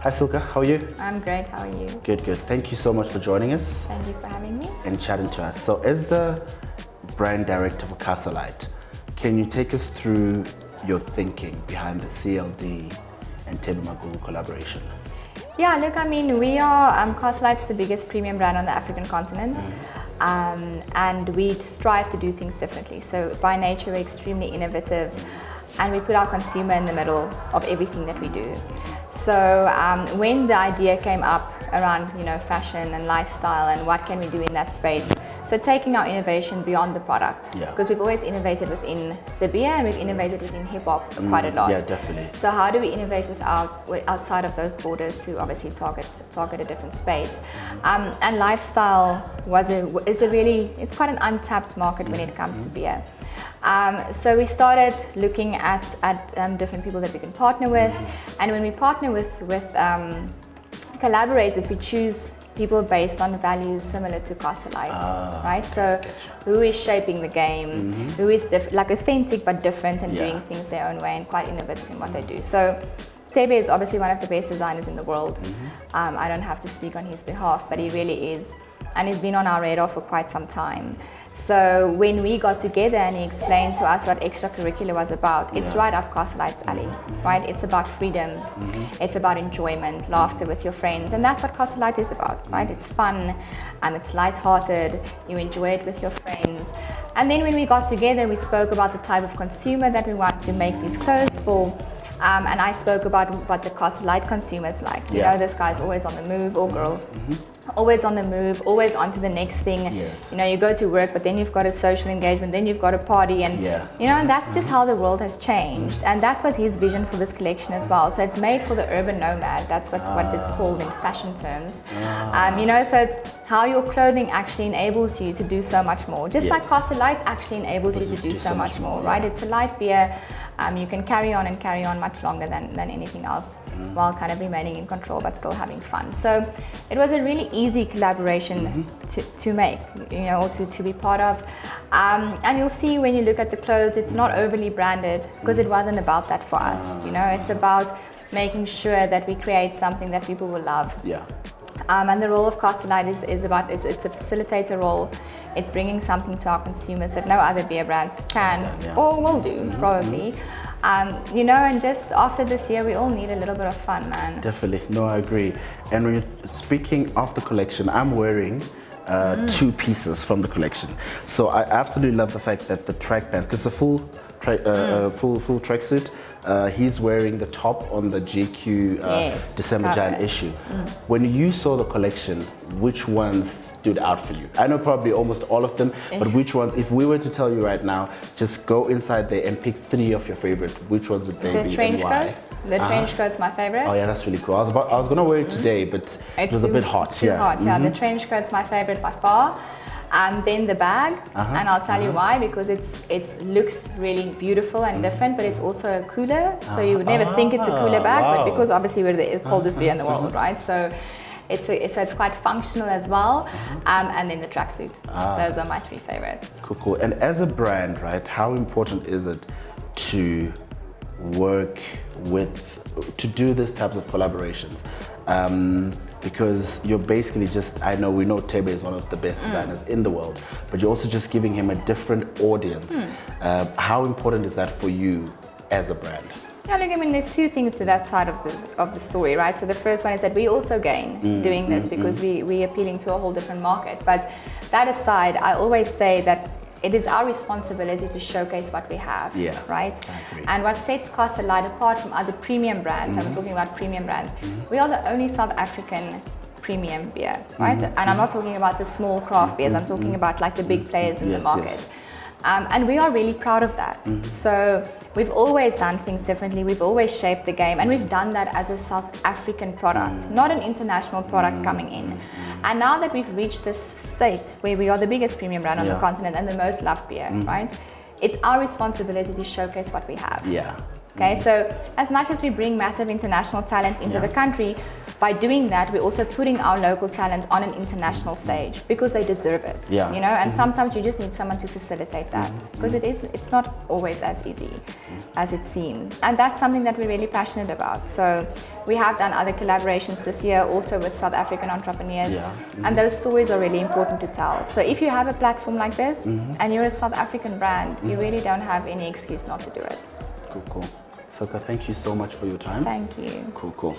Hi Silke, how are you? I'm great, how are you? Good, good. Thank you so much for joining us. Thank you for having me. And chatting to us. So as the brand director for Lite, can you take us through your thinking behind the CLD and Thebe Magugu collaboration? Yeah, look, I mean, we are, Lite's the biggest premium brand on the African continent. And we strive to do things differently. So by nature, we're extremely innovative and we put our consumer in the middle of everything that we do. So when the idea came up around, fashion and lifestyle and what can we do in that space, so taking our innovation beyond the product, because we've always innovated within the beer and we've innovated within hip hop quite a lot. Yeah, definitely. So how do we innovate outside of those borders to obviously target a different space? And lifestyle it's quite an untapped market when it comes to beer. So we started looking at different people that we can partner with, and when we partner with collaborators, we choose people based on values similar to Lite, right? So who is shaping the game, who is authentic but different and doing things their own way and quite innovative in what they do. So Thebe is obviously one of the best designers in the world. I don't have to speak on his behalf, but he really is, and he's been on our radar for quite some time. So when we got together and he explained to us what extracurricular was about, it's right up Lite's alley, right? It's about freedom, it's about enjoyment, laughter with your friends, and that's what Lite is about, right? It's fun, it's light-hearted, you enjoy it with your friends. And then when we got together, we spoke about the type of consumer that we want to make these clothes for. And I spoke about what the Lite consumers like. You know, this guy's always on the move, or girl. Always on the move, always on to the next thing. You go to work, but then you've got a social engagement, then you've got a party, and and that's just how the world has changed. And that was his vision for this collection as well. So it's made for the urban nomad. That's what it's called in fashion terms. So it's how your clothing actually enables you to do so much more. Just like Lite actually enables you to do so much more, right? It's a light beer. You can carry on much longer than anything else, while kind of remaining in control but still having fun. So it was a really easy collaboration to make, or to be part of. And you'll see when you look at the clothes, it's not overly branded because it wasn't about that for us. It's about making sure that we create something that people will love. And the role of Lite is it's a facilitator role. It's bringing something to our consumers that no other beer brand can or will do, probably. And just after this year, we all need a little bit of fun, man. Definitely. No, I agree. And when you're speaking of the collection, I'm wearing two pieces from the collection. So I absolutely love the fact that the track pants, because it's a full tracksuit. He's wearing the top on the GQ December Jan issue. When you saw the collection, which ones stood out for you? I know probably almost all of them, but which ones, if we were to tell you right now, just go inside there and pick 3 of your favorite, which ones would they be and why? The trench coat's my favorite. Oh yeah, that's really cool. I was gonna wear it today, but it was a bit hot. Too hot, The trench coat's my favorite by far. And then the bag, and I'll tell you why, because it looks really beautiful and different, but it's also a cooler, so you would never think it's a cooler bag, but because obviously we're the coldest beer in the world, right? So it's quite functional as well, and then the tracksuit. Those are my 3 favorites. Cool. And as a brand, right, how important is it to work to do these types of collaborations? Because you're basically we know Thebe is one of the best designers in the world, but you're also just giving him a different audience. How important is that for you as a brand? Yeah, look, I mean, there's 2 things to that side of the story, right? So the first one is that we also gain doing this because we're appealing to a whole different market. But that aside, I always say that it is our responsibility to showcase what we have, right? And what sets Lite apart from other premium brands, and we're talking about premium brands, we are the only South African premium beer, right? And I'm not talking about the small craft beers, I'm talking about like the big players in the market. And we are really proud of that. So we've always done things differently, we've always shaped the game, and we've done that as a South African product, not an international product coming in. And now that we've reached this state where we are the biggest premium brand on the continent and the most loved beer, right? It's our responsibility to showcase what we have. Okay, so as much as we bring massive international talent into the country, by doing that, we're also putting our local talent on an international stage because they deserve it. Yeah. You know, and sometimes you just need someone to facilitate that because it's not always as easy as it seems. And that's something that we're really passionate about. So we have done other collaborations this year also with South African entrepreneurs. And those stories are really important to tell. So if you have a platform like this and you're a South African brand, you really don't have any excuse not to do it. Cool. Silke, thank you so much for your time. Thank you. Cool.